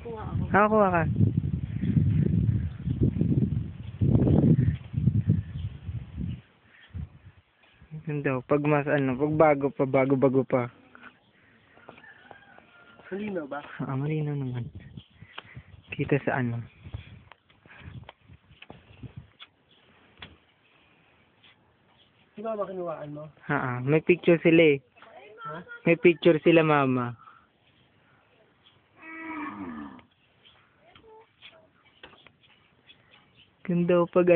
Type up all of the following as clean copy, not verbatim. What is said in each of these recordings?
Kuha ka. Ganda. Pag mas pag bago pa. Malinaw ba? Malinaw naman. Kita sa Di ba makinuhaan mo? May picture sila eh. Ha? May picture sila, mama. Ganda pag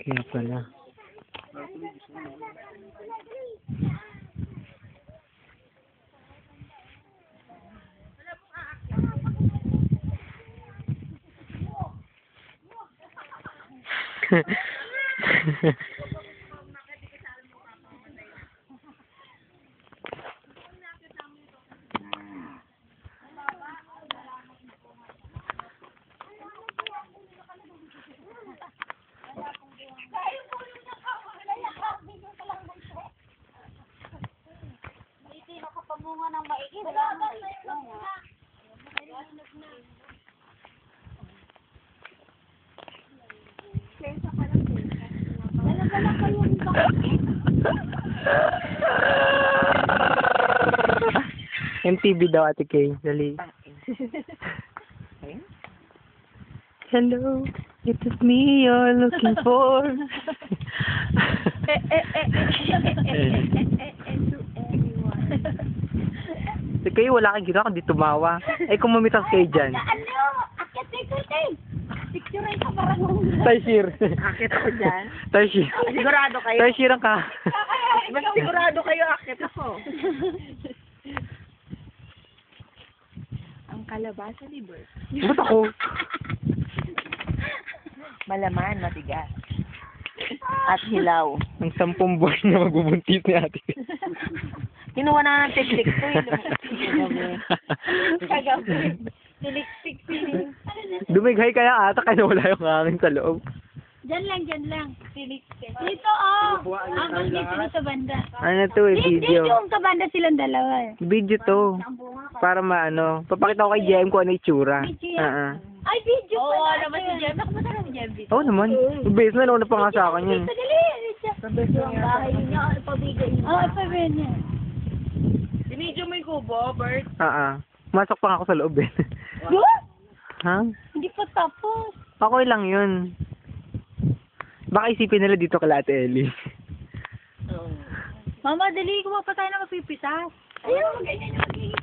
Kaya pala. Bunga ng maigi, wala nang MTV daw, Ate Kay. Dali. Hello, it is me you're looking for. Si Kay, wala kang ginawa kundi tumawa. Kung mamitas kayo dyan. Akit picture ka para nung Tashir. akit ako dyan. Tashir. Sigurado kayo. Tashir ang ka. Mas sigurado kayo akit ako. Ang kalabasa ni Bert. Ba't ako? Malaman, matigas. At hilaw. Ang 10 buwan na magbubuntis ni Ate Kay. Kinuha na ng tiktik to eh. Kagabi. Tiliktik piling. Dumighay kaya ata kaya wala yung hangin sa loob. Diyan lang. Tiliktik. Dito, Ang dito sa banda. Ano to video? Dito yung kabanda silang dalawa eh. Video to. Para papakita ko kay JM kung ano itsura. Ay, video Oo, pala. naman si Jem. Nakapata na si Jem dito. Oo naman. Base na nauna pa nga sa akin yun. Dito, dali. Dito ang bahay niya. Ipabigay niya. Oo, ipabigay niya. Binidyo mo yung kubo, Bert. Masok pa nga ako sa loob eh. What? Ha? Hindi pa tapos. Okay lang yun. Baka isipin nila dito kala Ate Ellie. Mama, dali. Kuha pa tayo na mapipitas. Ayun, ganyan yung